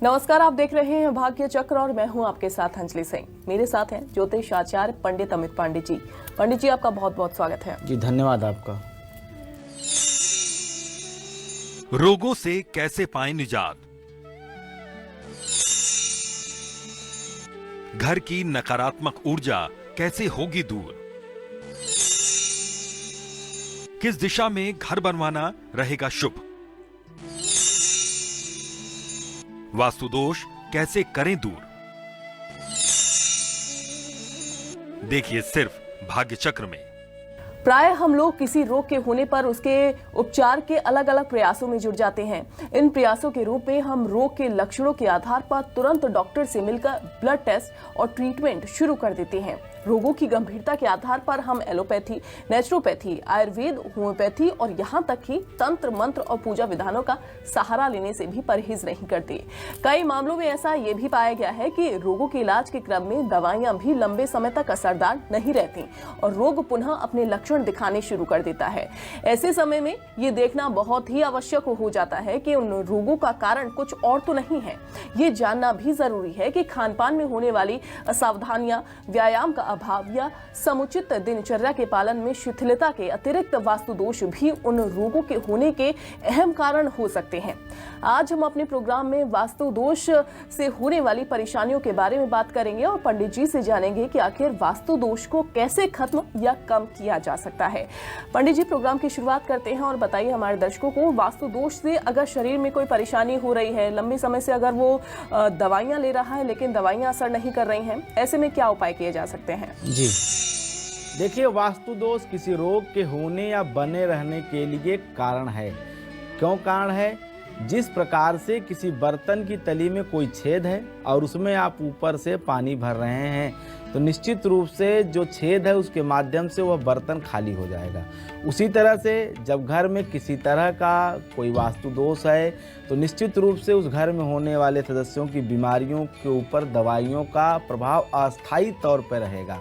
नमस्कार, आप देख रहे हैं भाग्य चक्र और मैं हूं आपके साथ अंजलि सिंह। मेरे साथ हैं ज्योतिष आचार्य पंडित अमित पांडे जी। पंडित जी, आपका बहुत बहुत स्वागत है। जी धन्यवाद आपका। रोगों से कैसे पाएं निजात? घर की नकारात्मक ऊर्जा कैसे होगी दूर? किस दिशा में घर बनवाना रहेगा शुभ? वास्तु दोष कैसे करें दूर? देखिए सिर्फ भाग्य चक्र में। प्राय हम लोग किसी रोग के होने पर उसके उपचार के अलग अलग प्रयासों में जुट जाते हैं। इन प्रयासों के रूप में हम रोग के लक्षणों के आधार पर तुरंत डॉक्टर से मिलकर ब्लड टेस्ट और ट्रीटमेंट शुरू कर देते हैं। रोगों की गंभीरता के आधार पर हम एलोपैथी, नेचुरोपैथी, आयुर्वेद, होम्योपैथी और यहाँ तक कि तंत्र मंत्र और पूजा विधानों का सहारा लेने से भी परहेज नहीं करते। कई मामलों में ऐसा ये भी पाया गया है कि रोगों के इलाज के क्रम में दवाइयां भी लंबे समय तक असरदार नहीं रहती और रोग पुनः अपने लक्षण दिखाने शुरू कर देता है। ऐसे समय में ये देखना बहुत ही आवश्यक हो जाता है कि उन रोगों का कारण कुछ और तो नहीं है। ये जानना भी जरूरी है कि खान पान में होने वाली असावधानियां, व्यायाम का अभाव या समुचित दिनचर्या के पालन में शिथिलता के अतिरिक्त वास्तु दोष भी उन रोगों के होने के अहम कारण हो सकते हैं। आज हम अपने प्रोग्राम में वास्तु दोष से होने वाली परेशानियों के बारे में बात करेंगे और पंडित जी से जानेंगे कि आखिर वास्तु दोष को कैसे खत्म या कम किया जा सकता है। पंडित जी, प्रोग्राम की शुरुआत करते हैं और बताइए हमारे दर्शकों को, वास्तु दोष से अगर शरीर में कोई परेशानी हो रही है, लंबे समय से अगर वो दवाइयां ले रहा है लेकिन दवाइयां असर नहीं कर रही हैं, ऐसे में क्या उपाय किए जा सकते हैं? जी देखिए, वास्तु दोष किसी रोग के होने या बने रहने के लिए कारण है। क्यों कारण है? जिस प्रकार से किसी बर्तन की तली में कोई छेद है और उसमें आप ऊपर से पानी भर रहे हैं, तो निश्चित रूप से जो छेद है उसके माध्यम से वह बर्तन खाली हो जाएगा। उसी तरह से जब घर में किसी तरह का कोई वास्तु दोष है तो निश्चित रूप से उस घर में होने वाले सदस्यों की बीमारियों के ऊपर दवाइयों का प्रभाव अस्थायी तौर पर रहेगा।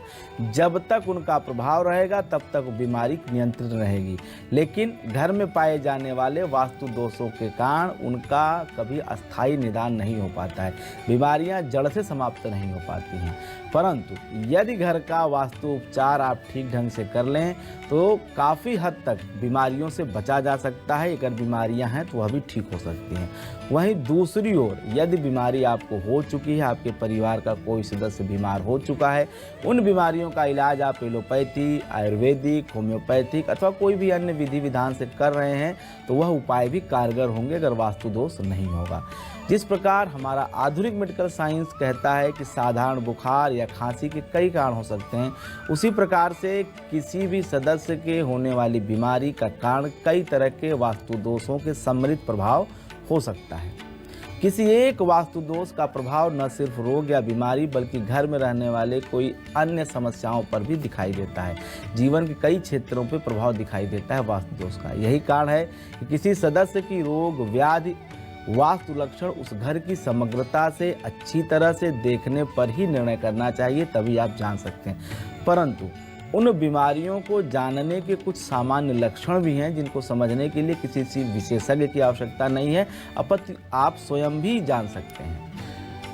जब तक उनका प्रभाव रहेगा तब तक बीमारी नियंत्रित रहेगी, लेकिन घर में पाए जाने वाले वास्तु दोषों के कारण उनका कभी अस्थायी निदान नहीं हो पाता है। बीमारियां जड़ से समाप्त नहीं हो पाती हैं। परंतु यदि घर का वास्तु उपचार आप ठीक ढंग से कर लें तो काफ़ी हद तक बीमारियों से बचा जा सकता है। अगर बीमारियां हैं तो वह भी ठीक हो सकती हैं। वहीं दूसरी ओर यदि बीमारी आपको हो चुकी है, आपके परिवार का कोई सदस्य बीमार हो चुका है, उन बीमारियों का इलाज आप एलोपैथी, आयुर्वेदिक, होम्योपैथिक अथवा कोई भी अन्य विधि विधान से कर रहे हैं तो वह उपाय भी कारगर होंगे अगर वास्तु दोष नहीं होगा। जिस प्रकार हमारा आधुनिक मेडिकल साइंस कहता है कि साधारण बुखार या खांसी के कई कारण हो सकते हैं, उसी प्रकार से किसी भी सदस्य के होने वाली बीमारी का कारण कई तरह के वास्तु दोषों के सम्मिलित प्रभाव हो सकता है। किसी एक वास्तु दोष का प्रभाव न सिर्फ रोग या बीमारी बल्कि घर में रहने वाले कोई अन्य समस्याओं पर भी दिखाई देता है। जीवन के कई क्षेत्रों पर प्रभाव दिखाई देता है वास्तु दोष का। यही कारण है कि किसी सदस्य की रोग व्याधि वास्तु लक्षण उस घर की समग्रता से अच्छी तरह से देखने पर ही निर्णय करना चाहिए, तभी आप जान सकते हैं। परंतु उन बीमारियों को जानने के कुछ सामान्य लक्षण भी हैं जिनको समझने के लिए किसी विशेषज्ञ की आवश्यकता नहीं है, अपितु आप स्वयं भी जान सकते हैं।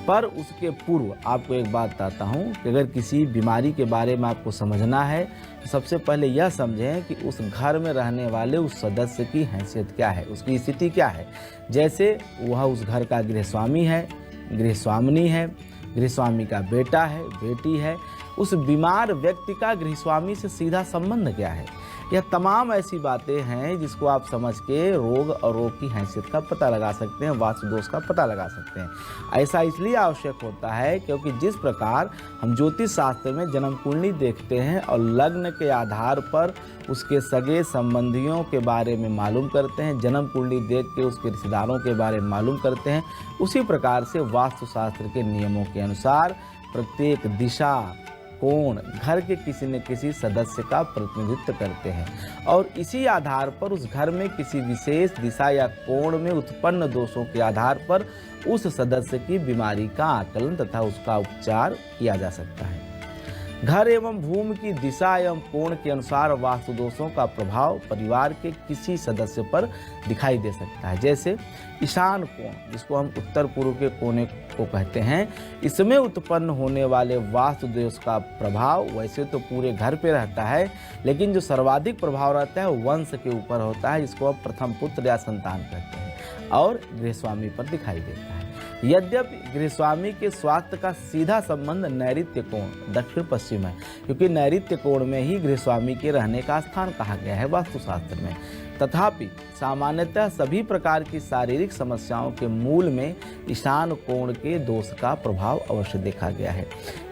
पर उसके पूर्व आपको एक बात बताता हूँ कि अगर किसी बीमारी के बारे में आपको समझना है तो सबसे पहले यह समझें कि उस घर में रहने वाले उस सदस्य की हैसियत क्या है, उसकी स्थिति क्या है। जैसे वह उस घर का गृहस्वामी है, गृहस्वामिनी है, गृहस्वामी का बेटा है, बेटी है, उस बीमार व्यक्ति का गृहस्वामी से सीधा संबंध क्या है। यह तमाम ऐसी बातें हैं जिसको आप समझ के रोग और रोग की हैसियत का पता लगा सकते हैं, वास्तु दोष का पता लगा सकते हैं। ऐसा इसलिए आवश्यक होता है क्योंकि जिस प्रकार हम ज्योतिष शास्त्र में जन्म कुंडली देखते हैं और लग्न के आधार पर उसके सगे संबंधियों के बारे में मालूम करते हैं, जन्म कुंडली देख के उसके रिश्तेदारों के बारे में मालूम करते हैं, उसी प्रकार से वास्तुशास्त्र के नियमों के अनुसार प्रत्येक दिशा, कोण घर के किसी न किसी सदस्य का प्रतिनिधित्व करते हैं और इसी आधार पर उस घर में किसी विशेष दिशा या कोण में उत्पन्न दोषों के आधार पर उस सदस्य की बीमारी का आकलन तथा उसका उपचार किया जा सकता है। घर एवं भूमि की दिशा एवं कोण के अनुसार वास्तु दोषों का प्रभाव परिवार के किसी सदस्य पर दिखाई दे सकता है। जैसे ईशान कोण, जिसको हम उत्तर पूर्व के कोने को कहते हैं, इसमें उत्पन्न होने वाले वास्तु दोष का प्रभाव वैसे तो पूरे घर पे रहता है, लेकिन जो सर्वाधिक प्रभाव रहता है वो वंश के ऊपर होता है, जिसको हम प्रथम पुत्र या संतान कहते हैं, और गृहस्वामी पर दिखाई देता है। यद्यपि गृहस्वामी के स्वास्थ्य का सीधा संबंध नैऋत्य कोण दक्षिण पश्चिम है, क्योंकि नैऋत्य कोण में ही गृहस्वामी के रहने का स्थान कहा गया है वास्तुशास्त्र में। तथापि सामान्यतः सभी प्रकार की शारीरिक समस्याओं के मूल में ईशान कोण के दोष का प्रभाव अवश्य देखा गया है।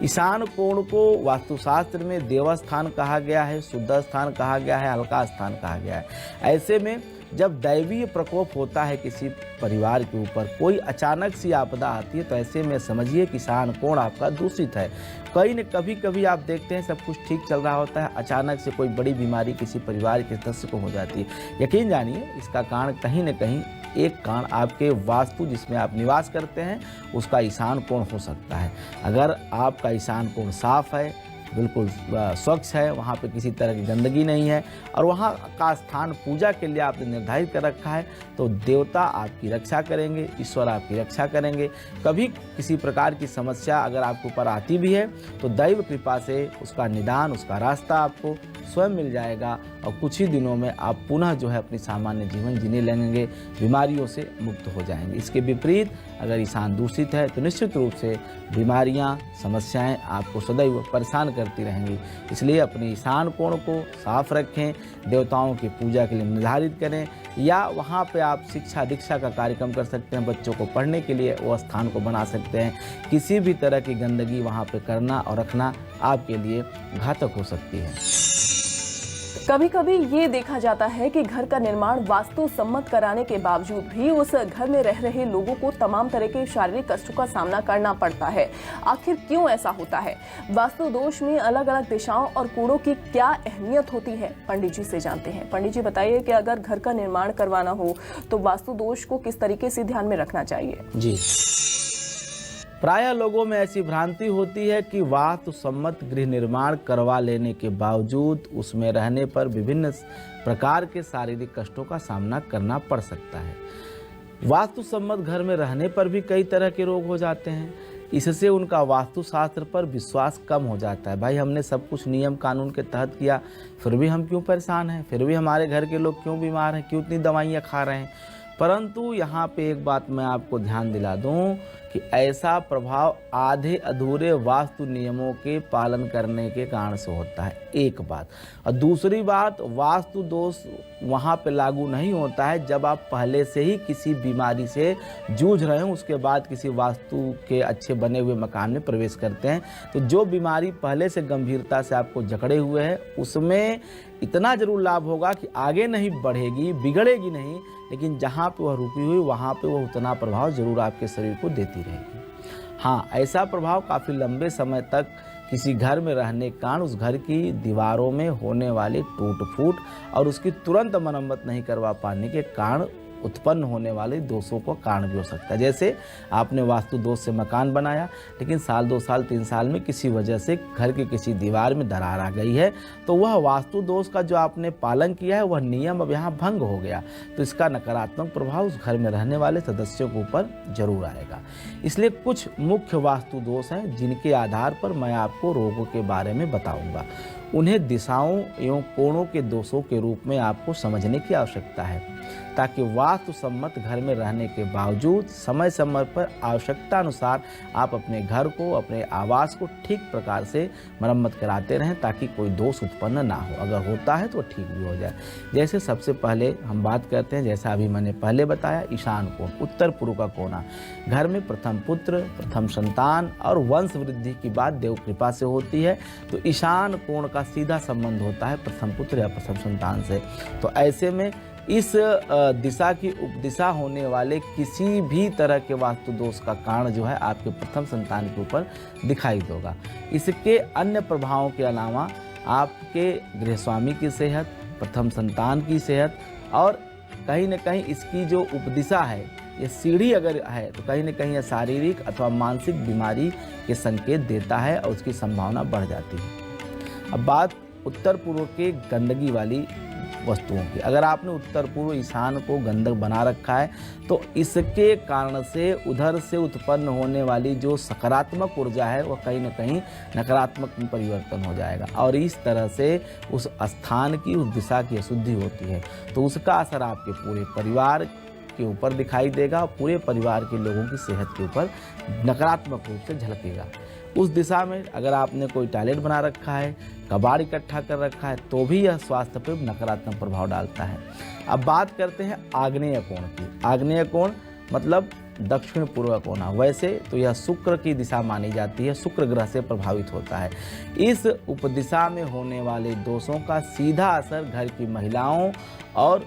ईशान कोण को वास्तुशास्त्र में देवस्थान कहा गया है, शुद्ध स्थान कहा गया है, हल्का स्थान कहा गया है। ऐसे में जब दैवीय प्रकोप होता है किसी परिवार के ऊपर, कोई अचानक सी आपदा आती है, तो ऐसे में समझिए कि ईशान कोण आपका दूषित है। कभी आप देखते हैं सब कुछ ठीक चल रहा होता है, अचानक से कोई बड़ी बीमारी किसी परिवार के सदस्य को हो जाती है। यकीन जानिए इसका कारण कहीं न कहीं एक कारण आपके वास्तु जिसमें आप निवास करते हैं उसका ईशान कोण हो सकता है। अगर आपका ईशान कोण साफ है, बिल्कुल स्वच्छ है, वहाँ पे किसी तरह की गंदगी नहीं है, और वहाँ का स्थान पूजा के लिए आपने निर्धारित कर रखा है, तो देवता आपकी रक्षा करेंगे, ईश्वर आपकी रक्षा करेंगे। कभी किसी प्रकार की समस्या अगर आपके ऊपर आती भी है तो दैव कृपा से उसका निदान, उसका रास्ता आपको स्वयं मिल जाएगा, और कुछ ही दिनों में आप पुनः जो है अपनी सामान्य जीवन जीने लगेंगे, बीमारियों से मुक्त हो जाएंगे। इसके विपरीत अगर ईशान दूषित है तो निश्चित रूप से बीमारियां, समस्याएं आपको सदैव परेशान करती रहेंगी। इसलिए अपने ईशान कोण को साफ रखें, देवताओं की पूजा के लिए निर्धारित करें, या वहाँ पे आप शिक्षा दीक्षा का कार्यक्रम कर सकते हैं, बच्चों को पढ़ने के लिए वो स्थान को बना सकते हैं। किसी भी तरह की गंदगी वहाँ पे करना और रखना आपके लिए घातक हो सकती है। कभी कभी ये देखा जाता है कि घर का निर्माण वास्तु सम्मत कराने के बावजूद भी उस घर में रह रहे लोगों को तमाम तरह के शारीरिक कष्टों का सामना करना पड़ता है। आखिर क्यों ऐसा होता है? वास्तु दोष में अलग अलग दिशाओं और कोणों की क्या अहमियत होती है, पंडित जी से जानते हैं। पंडित जी बताइए कि अगर घर का निर्माण करवाना हो तो वास्तु दोष को किस तरीके से ध्यान में रखना चाहिए? जी, प्रायः लोगों में ऐसी भ्रांति होती है कि वास्तु सम्मत गृह निर्माण करवा लेने के बावजूद उसमें रहने पर विभिन्न प्रकार के शारीरिक कष्टों का सामना करना पड़ सकता है। वास्तु सम्मत घर में रहने पर भी कई तरह के रोग हो जाते हैं। इससे उनका वास्तुशास्त्र पर विश्वास कम हो जाता है। भाई हमने सब कुछ नियम कानून के तहत किया, फिर भी हम क्यों परेशान हैं, फिर भी हमारे घर के लोग क्यों बीमार हैं, क्यों इतनी दवाइयाँ खा रहे हैं। परंतु यहाँ पे एक बात मैं आपको ध्यान दिला दूँ कि ऐसा प्रभाव आधे अधूरे वास्तु नियमों के पालन करने के कारण से होता है, एक बात। और दूसरी बात, वास्तु दोष वहाँ पे लागू नहीं होता है जब आप पहले से ही किसी बीमारी से जूझ रहे हो, उसके बाद किसी वास्तु के अच्छे बने हुए मकान में प्रवेश करते हैं। तो जो बीमारी पहले से गंभीरता से आपको जकड़े हुए है उसमें इतना जरूर लाभ होगा कि आगे नहीं बढ़ेगी, बिगड़ेगी नहीं, लेकिन जहाँ पे वह रुकी हुई वहाँ पे वह उतना प्रभाव जरूर आपके शरीर को देती रहेगी। हाँ, ऐसा प्रभाव काफ़ी लंबे समय तक किसी घर में रहने के कारण उस घर की दीवारों में होने वाले टूट फूट और उसकी तुरंत मरम्मत नहीं करवा पाने के कारण उत्पन्न होने वाले दोषों का कारण भी हो सकता है। जैसे आपने वास्तु दोष से मकान बनाया, लेकिन साल 2 साल 3 साल में किसी वजह से घर की किसी दीवार में दरार आ गई है, तो वह वास्तु दोष का जो आपने पालन किया है वह नियम अब यहाँ भंग हो गया, तो इसका नकारात्मक प्रभाव उस घर में रहने वाले सदस्यों के ऊपर जरूर आएगा। इसलिए कुछ मुख्य वास्तु दोष हैं जिनके आधार पर मैं आपको रोगों के बारे में बताऊंगा। उन्हें दिशाओं एवं कोणों के दोषों के रूप में आपको समझने की आवश्यकता है, ताकि वास्तु सम्मत घर में रहने के बावजूद समय समय पर आवश्यकता अनुसार आप अपने घर को, अपने आवास को ठीक प्रकार से मरम्मत कराते रहें, ताकि कोई दोष उत्पन्न ना हो। अगर होता है तो ठीक भी हो जाए। जैसे सबसे पहले हम बात करते हैं, जैसा अभी मैंने पहले बताया, ईशान कोण, उत्तर पूर्व का कोना। घर में प्रथम पुत्र, प्रथम संतान और वंश वृद्धि की बात देव कृपा से होती है, तो ईशान कोण का सीधा संबंध होता है प्रथम पुत्र या प्रथम संतान से। तो ऐसे में इस दिशा की उपदिशा होने वाले किसी भी तरह के वास्तु दोष का कारण जो है आपके प्रथम संतान के ऊपर दिखाई देगा। इसके अन्य प्रभावों के अलावा आपके गृहस्वामी की सेहत, प्रथम संतान की सेहत और कहीं न कहीं इसकी जो उपदिशा है, ये सीढ़ी अगर है तो कहीं न कहीं यह शारीरिक अथवा मानसिक बीमारी के संकेत देता है और उसकी संभावना बढ़ जाती है। अब बात उत्तर पूर्व के गंदगी वाली वस्तुओं की। अगर आपने उत्तर पूर्व ईशान को गंदक बना रखा है तो इसके कारण से उधर से उत्पन्न होने वाली जो सकारात्मक ऊर्जा है वह कहीं ना कहीं नकारात्मक में परिवर्तन हो जाएगा और इस तरह से उस स्थान की, उस दिशा की अशुद्धि होती है तो उसका असर आपके पूरे परिवार के ऊपर दिखाई देगा और पूरे परिवार के लोगों की सेहत के ऊपर नकारात्मक रूप से झलकेगा। उस दिशा में अगर आपने कोई टॉयलेट बना रखा है, कबाड़ इकट्ठा कर रखा है तो भी यह स्वास्थ्य पर नकारात्मक प्रभाव डालता है। अब बात करते हैं आग्नेय कोण की। आग्नेय कोण मतलब दक्षिण पूर्व कोना। वैसे तो यह शुक्र की दिशा मानी जाती है, शुक्र ग्रह से प्रभावित होता है। इस उपदिशा में होने वाले दोषों का सीधा असर घर की महिलाओं और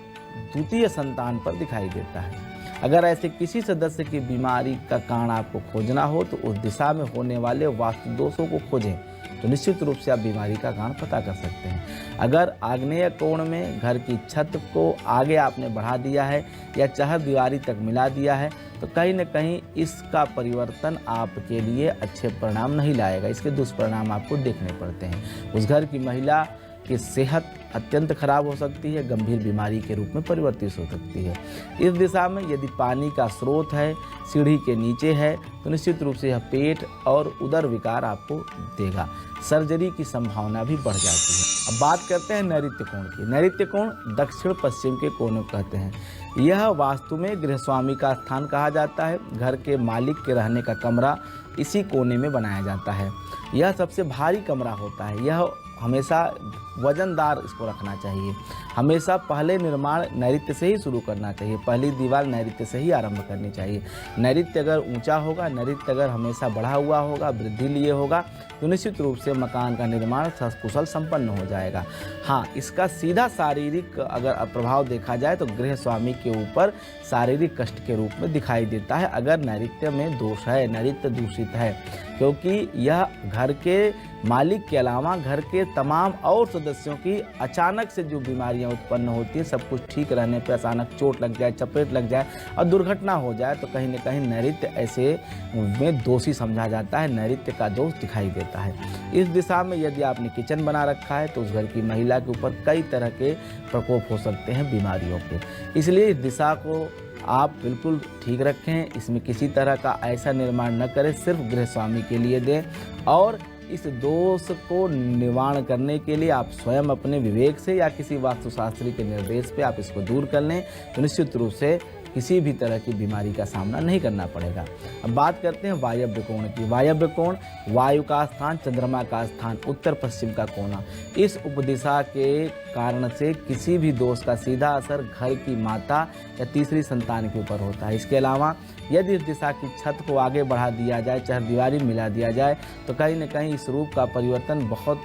द्वितीय संतान पर दिखाई देता है। अगर ऐसे किसी सदस्य की बीमारी का कारण आपको खोजना हो तो उस दिशा में होने वाले वास्तु दोषों को खोजें तो निश्चित रूप से आप बीमारी का कारण पता कर सकते हैं। अगर आग्नेय कोण में घर की छत को आगे आपने बढ़ा दिया है या चार दीवारी तक मिला दिया है तो कहीं न कहीं इसका परिवर्तन आपके लिए अच्छे परिणाम नहीं लाएगा, इसके दुष्परिणाम आपको देखने पड़ते हैं। उस घर की महिला की सेहत अत्यंत खराब हो सकती है, गंभीर बीमारी के रूप में परिवर्तित हो सकती है। इस दिशा में यदि पानी का स्रोत है, सीढ़ी के नीचे है तो निश्चित रूप से यह पेट और उदर विकार आपको देगा। सर्जरी की संभावना भी बढ़ जाती है। अब बात करते हैं नैऋत्य कोण की। नैऋत्य कोण दक्षिण पश्चिम के कोने को कहते हैं। यह वास्तु में गृहस्वामी का स्थान कहा जाता है। घर के मालिक के रहने का कमरा इसी कोने में बनाया जाता है। यह सबसे भारी कमरा होता है। यह हमेशा वजनदार इसको रखना चाहिए। हमेशा पहले निर्माण नैऋत्य से ही शुरू करना चाहिए, पहली दीवार नैऋत्य से ही आरंभ करनी चाहिए। नैऋत्य अगर ऊंचा होगा, नैऋत्य अगर हमेशा बढ़ा हुआ होगा, वृद्धि लिए होगा तो निश्चित रूप से मकान का निर्माण सकुशल संपन्न हो जाएगा। हाँ, इसका सीधा शारीरिक अगर प्रभाव देखा जाए तो गृह स्वामी के ऊपर शारीरिक कष्ट के रूप में दिखाई देता है अगर नैऋत्य में दोष है, नैऋत्य दूषित है, क्योंकि यह घर के मालिक के अलावा घर के तमाम और सदस्यों की अचानक से जो बीमारियां उत्पन्न होती हैं, सब कुछ ठीक रहने पर अचानक चोट लग जाए, चपेट लग जाए और दुर्घटना हो जाए तो कहीं न कहीं नैऋत्य ऐसे में दोषी समझा जाता है, नैऋत्य का दोष दिखाई देता है। इस दिशा में यदि आपने किचन बना रखा है तो उस घर की महिला के ऊपर कई तरह के प्रकोप हो सकते हैं बीमारियों के। इसलिए इस दिशा को आप बिल्कुल ठीक रखें, इसमें किसी तरह का ऐसा निर्माण न करें, सिर्फ गृह स्वामी के लिए दें और इस दोष को निवारण करने के लिए आप स्वयं अपने विवेक से या किसी वास्तुशास्त्री के निर्देश पे आप इसको दूर कर लें तो निश्चित रूप से किसी भी तरह की बीमारी का सामना नहीं करना पड़ेगा। अब बात करते हैं वायव्य कोण की। वायव्य कोण वायु का स्थान, चंद्रमा का स्थान, उत्तर पश्चिम का कोना। इस उपदिशा के कारण से किसी भी दोष का सीधा असर घर की माता या तीसरी संतान के ऊपर होता है। इसके अलावा यदि इस दिशा की छत को आगे बढ़ा दिया जाए, चहारदीवारी मिला दिया जाए तो कहीं न कहीं इस रूप का परिवर्तन बहुत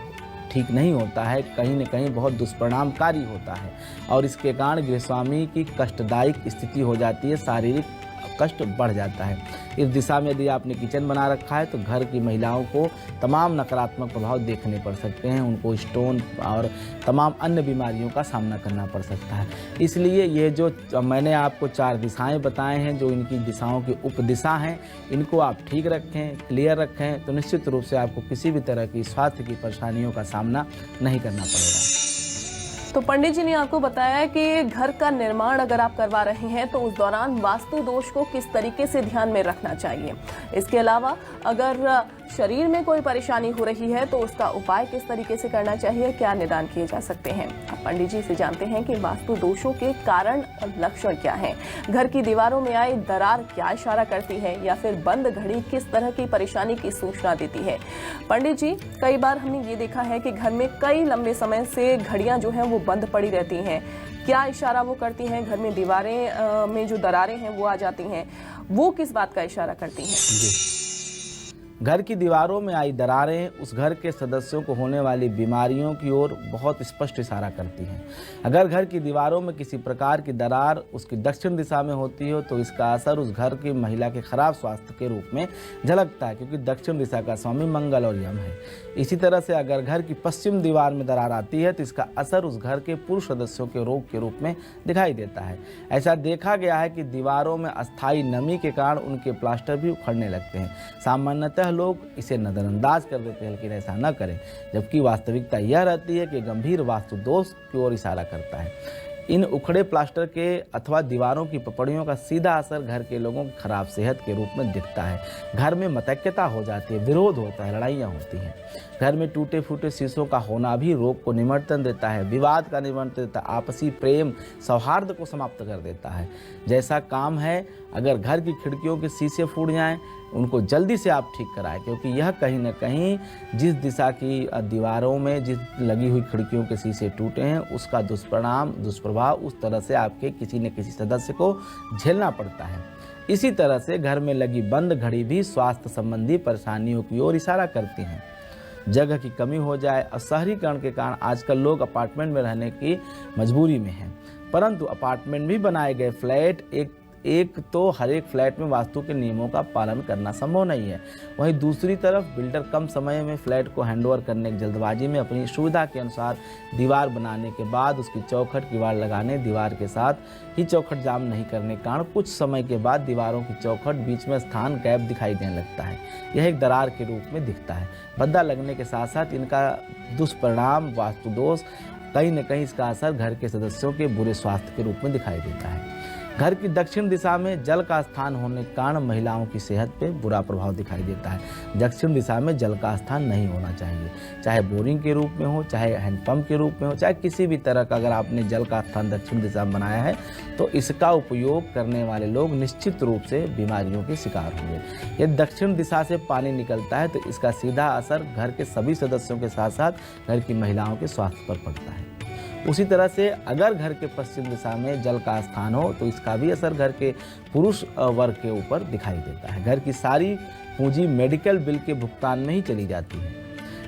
ठीक नहीं होता है, कहीं न कहीं बहुत दुष्परिणामकारी होता है और इसके कारण गृहस्वामी की कष्टदायक स्थिति हो जाती है, शारीरिक कष्ट बढ़ जाता है। इस दिशा में यदि आपने किचन बना रखा है तो घर की महिलाओं को तमाम नकारात्मक प्रभाव देखने पड़ सकते हैं, उनको स्टोन और तमाम अन्य बीमारियों का सामना करना पड़ सकता है। इसलिए ये जो मैंने आपको 4 दिशाएं बताए हैं, जो इनकी दिशाओं की उपदिशा हैं, इनको आप ठीक रखें, क्लियर रखें तो निश्चित रूप से आपको किसी भी तरह की स्वास्थ्य की परेशानियों का सामना नहीं करना पड़ेगा। तो पंडित जी ने आपको बताया कि घर का निर्माण अगर आप करवा रहे हैं तो उस दौरान वास्तु दोष को किस तरीके से ध्यान में रखना चाहिए। इसके अलावा अगर शरीर में कोई परेशानी हो रही है तो उसका उपाय किस तरीके से करना चाहिए, क्या निदान किए जा सकते हैं। अब पंडित जी से जानते हैं कि वास्तु दोषों के कारण और लक्षण क्या हैं, घर की दीवारों में आई दरार क्या इशारा करती है या फिर बंद घड़ी किस तरह की परेशानी की सूचना देती है। पंडित जी, कई बार हमने ये देखा है कि घर में कई लंबे समय से घड़ियां जो हैं वो बंद पड़ी रहती हैं, क्या इशारा वो करती हैं। घर में दीवारें में जो दरारें हैं वो आ जाती हैं, वो किस बात का इशारा करती हैं। घर की दीवारों में आई दरारें उस घर के सदस्यों को होने वाली बीमारियों की ओर बहुत स्पष्ट इशारा करती हैं। अगर घर की दीवारों में किसी प्रकार की दरार उसकी दक्षिण दिशा में होती हो तो इसका असर उस घर की महिला के खराब स्वास्थ्य के रूप में झलकता है, क्योंकि दक्षिण दिशा का स्वामी मंगल और यम है। इसी तरह से अगर घर की पश्चिम दीवार में दरार आती है तो इसका असर उस घर के पुरुष सदस्यों के रोग के रूप में दिखाई देता है। ऐसा देखा गया है कि दीवारों में अस्थायी नमी के कारण उनके प्लास्टर भी उखड़ने लगते हैं। सामान्यतः लोग इसे नज़रअंदाज कर देते हैं, लेकिन ऐसा न करें, जबकि वास्तविकता यह रहती है कि गंभीर वास्तु दोष की ओर इशारा करता है। इन उखड़े प्लास्टर के अथवा दीवारों की पपड़ियों का सीधा असर घर के लोगों की खराब सेहत के रूप में दिखता है। घर में मतैक्यता हो जाती है, विरोध होता है, लड़ाइयाँ होती हैं। घर में टूटे फूटे शीशों का होना भी रोग को निमंत्रण देता है, विवाद का निमंत्रण देता है, आपसी प्रेम सौहार्द को समाप्त कर देता है। जैसा काम है, अगर घर की खिड़कियों के शीशे फूट जाएं, उनको जल्दी से आप ठीक कराएं, क्योंकि यह कहीं न कहीं जिस दिशा की दीवारों में जिस लगी हुई खिड़कियों के शीशे टूटे हैं उसका दुष्प्रभाव उस तरह से आपके किसी न किसी सदस्य को झेलना पड़ता है। इसी तरह से घर में लगी बंद घड़ी भी स्वास्थ्य संबंधी परेशानियों की ओर इशारा करती हैं। जगह की कमी हो जाए और शहरीकरण के कारण आजकल लोग अपार्टमेंट में रहने की मजबूरी में हैं, परंतु अपार्टमेंट भी बनाए गए फ्लैट एक तो हर एक फ्लैट में वास्तु के नियमों का पालन करना संभव नहीं है। वहीं दूसरी तरफ बिल्डर कम समय में फ्लैट को हैंडओवर करने की जल्दबाजी में अपनी सुविधा के अनुसार दीवार बनाने के बाद उसकी चौखट किवाड़ लगाने, दीवार के साथ ही चौखट जाम नहीं करने के कारण कुछ समय के बाद दीवारों की चौखट बीच में स्थान गैप दिखाई देने लगता है। यह एक दरार के रूप में दिखता है। भद्दा लगने के साथ साथ इनका दुष्परिणाम वास्तु दोष, कहीं न कहीं इसका असर घर के सदस्यों के बुरे स्वास्थ्य के रूप में दिखाई देता है। घर की दक्षिण दिशा में जल का स्थान होने के कारण महिलाओं की सेहत पे बुरा प्रभाव दिखाई देता है। दक्षिण दिशा में जल का स्थान नहीं होना चाहिए, चाहे बोरिंग के रूप में हो, चाहे हैंडपंप के रूप में हो, चाहे किसी भी तरह का अगर आपने जल का स्थान दक्षिण दिशा में बनाया है तो इसका उपयोग करने वाले लोग निश्चित रूप से बीमारियों के शिकार होंगे। यदि दक्षिण दिशा से पानी निकलता है तो इसका सीधा असर घर के सभी सदस्यों के साथ साथ घर की महिलाओं के स्वास्थ्य पर पड़ता है। उसी तरह से अगर घर के पश्चिम दिशा में जल का स्थान हो तो इसका भी असर घर के पुरुष वर्ग के ऊपर दिखाई देता है। घर की सारी पूंजी मेडिकल बिल के भुगतान में ही चली जाती है।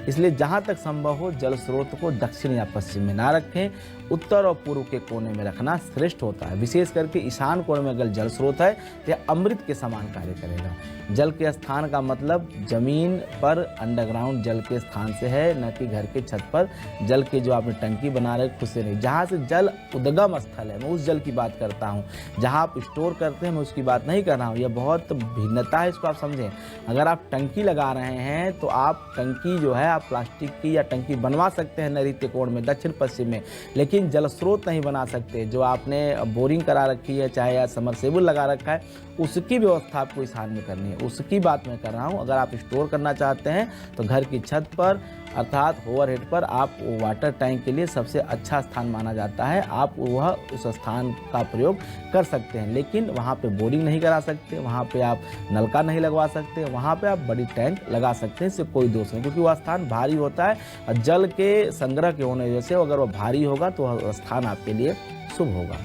इसलिए जहाँ तक संभव हो जल स्रोत को दक्षिण या पश्चिम में ना रखें, उत्तर और पूर्व के कोने में रखना श्रेष्ठ होता है। विशेष करके ईशान कोने में अगर जल स्रोत है तो यह अमृत के समान कार्य करेगा। जल के स्थान का मतलब जमीन पर अंडरग्राउंड जल के स्थान से है, न कि घर के छत पर जल के जो आपने टंकी बना रहे खुद से नहीं। जहाँ से जल उद्गम स्थल है, मैं उस जल की बात करता हूँ। जहाँ आप स्टोर करते हैं मैं उसकी बात नहीं कर रहा हूँ। यह बहुत भिन्नता है, इसको आप समझें। अगर आप टंकी लगा रहे हैं तो आप टंकी जो है आप प्लास्टिक की या टंकी बनवा सकते हैं नैऋत्य त्रिकोण में, दक्षिण पश्चिम में, लेकिन जल स्रोत नहीं बना सकते। जो आपने बोरिंग करा रखी है चाहे या समरसेबल लगा रखा है उसकी व्यवस्था आपको ईशान में करनी है, उसकी बात मैं कर रहा हूँ। अगर आप स्टोर करना चाहते हैं तो घर की छत पर अर्थात ओवरहेड पर आप वाटर टैंक के लिए सबसे अच्छा स्थान माना जाता है। आप वह उस स्थान का प्रयोग कर सकते हैं, लेकिन वहाँ पे बोरिंग नहीं करा सकते, वहाँ पे आप नलका नहीं लगवा सकते, वहाँ पे आप बड़ी टैंक लगा सकते हैं, इससे कोई दोष नहीं, क्योंकि वह स्थान भारी होता है और जल के संग्रह के होने वजह से अगर वह भारी होगा तो वह स्थान आपके लिए शुभ होगा।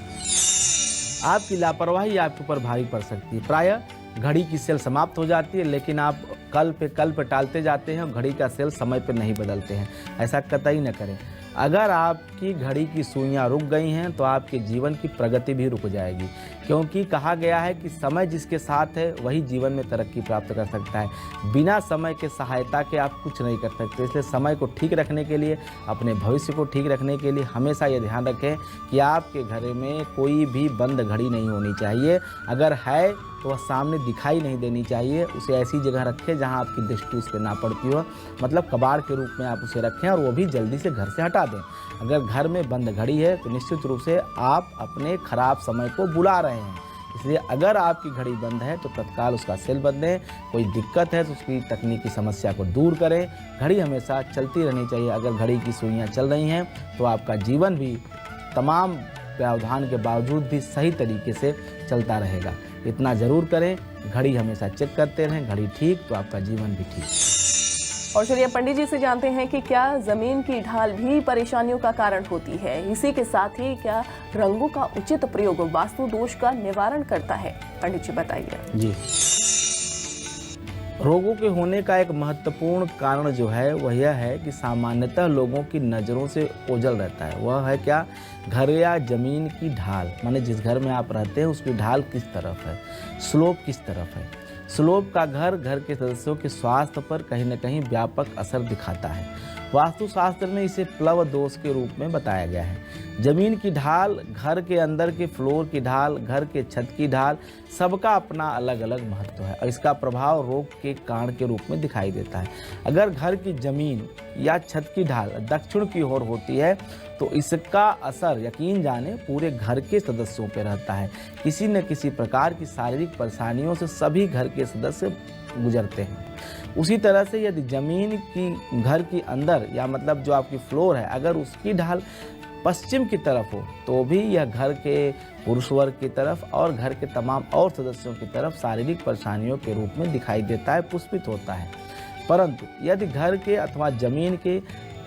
आपकी लापरवाही आपके ऊपर भारी पड़ सकती है। प्रायः घड़ी की सेल समाप्त हो जाती है, लेकिन आप कल पे टालते जाते हैं और घड़ी का सेल समय पर नहीं बदलते हैं। ऐसा कतई न करें। अगर आपकी घड़ी की सुइयां रुक गई हैं तो आपके जीवन की प्रगति भी रुक जाएगी, क्योंकि कहा गया है कि समय जिसके साथ है वही जीवन में तरक्की प्राप्त कर सकता है। बिना समय के सहायता के आप कुछ नहीं कर सकते। इसलिए समय को ठीक रखने के लिए, अपने भविष्य को ठीक रखने के लिए हमेशा ये ध्यान रखें कि आपके घर में कोई भी बंद घड़ी नहीं होनी चाहिए। अगर है तो वह सामने दिखाई नहीं देनी चाहिए। उसे ऐसी जगह रखें जहां आपकी दृष्टि उस पर ना पड़ती हो, मतलब कबाड़ के रूप में आप उसे रखें और वो भी जल्दी से घर से हटा दें। अगर घर में बंद घड़ी है तो निश्चित रूप से आप अपने खराब समय को बुला रहे हैं। इसलिए अगर आपकी घड़ी बंद है तो तत्काल उसका सेल बदलें। कोई दिक्कत है तो उसकी तकनीकी समस्या को दूर करें। घड़ी हमेशा चलती रहनी चाहिए। अगर घड़ी की सुइयां चल रही हैं तो आपका जीवन भी तमाम प्रावधान के बावजूद भी सही तरीके से चलता रहेगा। इतना ज़रूर करें, घड़ी हमेशा चेक करते रहें। घड़ी ठीक तो आपका जीवन भी ठीक। और चलिए पंडित जी से जानते हैं कि क्या जमीन की ढाल भी परेशानियों का कारण होती है। इसी के साथ ही क्या रंगों का उचित प्रयोग वास्तु दोष का निवारण करता है। पंडित जी बताइए। जी, रोगों के होने का एक महत्वपूर्ण कारण जो है वह यह है कि सामान्यतः लोगों की नज़रों से ओझल रहता है। वह है क्या? घर या ज़मीन की ढाल, माने जिस घर में आप रहते हैं उसकी ढाल किस तरफ है, स्लोप किस तरफ है। स्लोप का घर के सदस्यों के स्वास्थ्य पर कहीं न कहीं व्यापक असर दिखाता है। वास्तुशास्त्र में इसे प्लव दोष के रूप में बताया गया है। जमीन की ढाल, घर के अंदर के फ्लोर की ढाल, घर के छत की ढाल, सबका अपना अलग अलग महत्व है और इसका प्रभाव रोग के कारण के रूप में दिखाई देता है। अगर घर की जमीन या छत की ढाल दक्षिण की ओर होती है तो इसका असर यकीन जाने पूरे घर के सदस्यों पर रहता है। किसी न किसी प्रकार की शारीरिक परेशानियों से सभी घर के सदस्य गुजरते हैं। उसी तरह से यदि जमीन की घर के अंदर या मतलब जो आपकी फ्लोर है अगर उसकी ढाल पश्चिम की तरफ हो तो भी यह घर के पुरुष वर्ग की तरफ और घर के तमाम और सदस्यों की तरफ शारीरिक परेशानियों के रूप में दिखाई देता है, पुष्पित होता है। परंतु यदि घर के अथवा जमीन के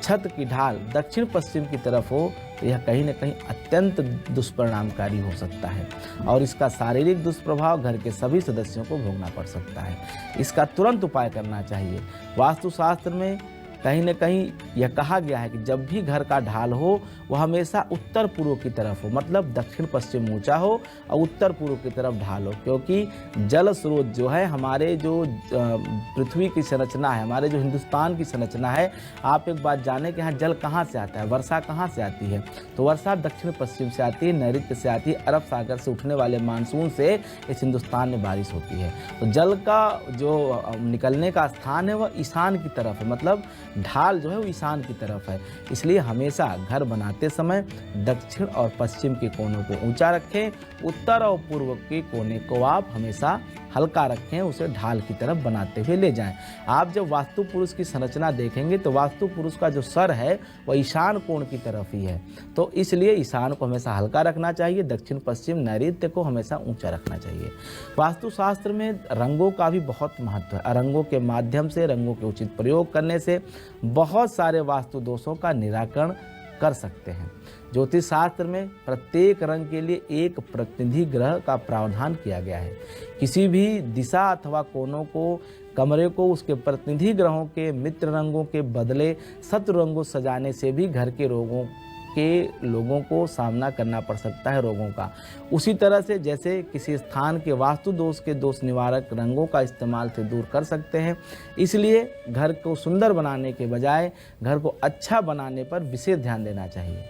छत की ढाल दक्षिण पश्चिम की तरफ हो तो यह कहीं न कहीं अत्यंत दुष्परिणामकारी हो सकता है और इसका शारीरिक दुष्प्रभाव घर के सभी सदस्यों को भोगना पड़ सकता है। इसका तुरंत उपाय करना चाहिए। वास्तुशास्त्र में कहीं न कहीं यह कहा गया है कि जब भी घर का ढाल हो वह हमेशा उत्तर पूर्व की तरफ हो, मतलब दक्षिण पश्चिम ऊंचा हो और उत्तर पूर्व की तरफ ढाल हो, क्योंकि जल स्रोत जो है हमारे जो पृथ्वी की संरचना है, हमारे जो हिंदुस्तान की संरचना है, आप एक बात जाने कि यहाँ जल कहाँ से आता है, वर्षा कहाँ से आती है, तो वर्षा दक्षिण पश्चिम से आती है, नैऋत्य से आती है, अरब सागर से उठने वाले मानसून से इस हिंदुस्तान में बारिश होती है। तो जल का जो निकलने का स्थान है वह ईशान की तरफ है, मतलब ढाल जो है वो ईशान की तरफ है। इसलिए हमेशा घर बनाते समय दक्षिण और पश्चिम के कोनों को ऊंचा रखें, उत्तर और पूर्व के कोने को आप हमेशा हल्का रखें, उसे ढाल की तरफ बनाते हुए ले जाएं। आप जब वास्तु पुरुष की संरचना देखेंगे तो वास्तु पुरुष का जो सर है वह ईशान कोण की तरफ ही है, तो इसलिए ईशान को हमेशा हल्का रखना चाहिए, दक्षिण पश्चिम नैऋत्य को हमेशा ऊंचा रखना चाहिए। वास्तुशास्त्र में रंगों का भी बहुत महत्व है। रंगों के माध्यम से, रंगों के उचित प्रयोग करने से बहुत सारे वास्तु दोषों का निराकरण कर सकते हैं। ज्योतिष शास्त्र में प्रत्येक रंग के लिए एक प्रतिनिधि ग्रह का प्रावधान किया गया है। किसी भी दिशा अथवा कोनों को, कमरे को उसके प्रतिनिधि ग्रहों के मित्र रंगों के बदले शत्रु रंगों सजाने से भी घर के लोगों को सामना करना पड़ सकता है रोगों का। उसी तरह से जैसे किसी स्थान के वास्तु दोष के दोष निवारक रंगों का इस्तेमाल से दूर कर सकते हैं, इसलिए घर को सुंदर बनाने के बजाय घर को अच्छा बनाने पर विशेष ध्यान देना चाहिए।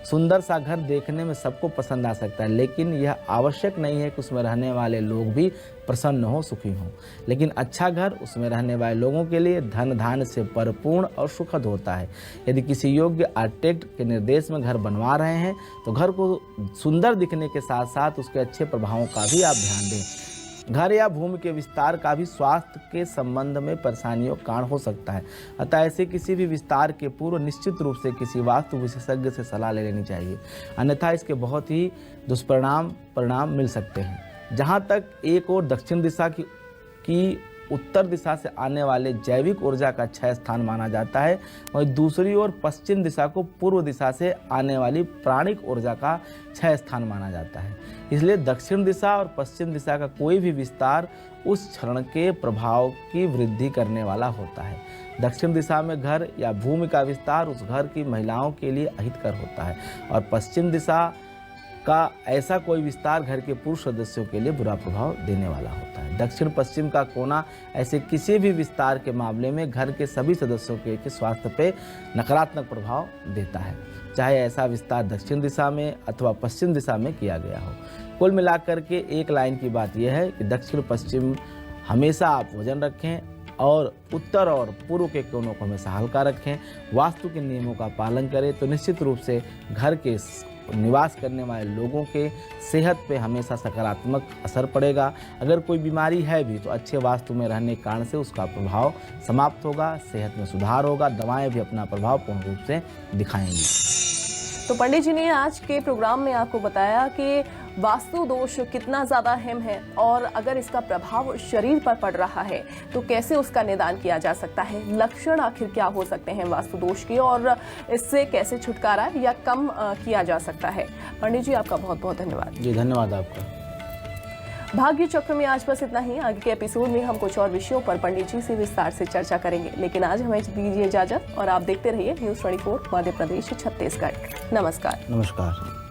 सुंदर सा घर देखने में सबको पसंद आ सकता है, लेकिन यह आवश्यक नहीं है कि उसमें रहने वाले लोग भी प्रसन्न हो, सुखी हों। लेकिन अच्छा घर उसमें रहने वाले लोगों के लिए धन धान्य से परिपूर्ण और सुखद होता है। यदि किसी योग्य आर्किटेक्ट के निर्देश में घर बनवा रहे हैं तो घर को सुंदर दिखने के साथ साथ उसके अच्छे प्रभावों का भी आप ध्यान दें। घर या भूमि के विस्तार का भी स्वास्थ्य के संबंध में परेशानियों का कारण हो सकता है, अतः ऐसे किसी भी विस्तार के पूर्व निश्चित रूप से किसी वास्तु विशेषज्ञ से सलाह ले लेनी चाहिए, अन्यथा इसके बहुत ही दुष्परिणाम मिल सकते हैं। जहाँ तक एक और दक्षिण दिशा की उत्तर दिशा से आने वाले जैविक ऊर्जा का क्षय स्थान माना जाता है, वहीं दूसरी ओर पश्चिम दिशा को पूर्व दिशा से आने वाली प्राणिक ऊर्जा का क्षय स्थान माना जाता है। इसलिए दक्षिण दिशा और पश्चिम दिशा का कोई भी विस्तार उस क्षण के प्रभाव की वृद्धि करने वाला होता है। दक्षिण दिशा में घर या भूमि का विस्तार उस घर की महिलाओं के लिए अहितकर होता है और पश्चिम दिशा का ऐसा कोई विस्तार घर के पुरुष सदस्यों के लिए बुरा प्रभाव देने वाला होता है। दक्षिण पश्चिम का कोना ऐसे किसी भी विस्तार के मामले में घर के सभी सदस्यों के स्वास्थ्य पे नकारात्मक प्रभाव देता है, चाहे ऐसा विस्तार दक्षिण दिशा में अथवा पश्चिम दिशा में किया गया हो। कुल मिलाकर के एक लाइन की बात यह है कि दक्षिण पश्चिम हमेशा आप वजन रखें और उत्तर और पूर्व के कोनों को हमेशा हल्का रखें। वास्तु के नियमों का पालन करें तो निश्चित रूप से घर के निवास करने वाले लोगों के सेहत पे हमेशा सकारात्मक असर पड़ेगा। अगर कोई बीमारी है भी तो अच्छे वास्तु में रहने के कारण से उसका प्रभाव समाप्त होगा, सेहत में सुधार होगा, दवाएं भी अपना प्रभाव पूर्ण रूप से दिखाएंगी। तो पंडित जी ने आज के प्रोग्राम में आपको बताया कि वास्तु दोष कितना ज़्यादा अहम है और अगर इसका प्रभाव शरीर पर पड़ रहा है तो कैसे उसका निदान किया जा सकता है, लक्षण आखिर क्या हो सकते हैं वास्तु दोष के और इससे कैसे छुटकारा या कम किया जा सकता है। पंडित जी आपका बहुत बहुत धन्यवाद। जी धन्यवाद आपका। भाग्य चक्र में आज बस इतना ही। आगे के एपिसोड में हम कुछ और विषयों पर पंडित जी से विस्तार से चर्चा करेंगे, लेकिन आज हमें दीजिए इजाजत और आप देखते रहिए न्यूज़ 24 मध्य प्रदेश छत्तीसगढ़। नमस्कार। नमस्कार।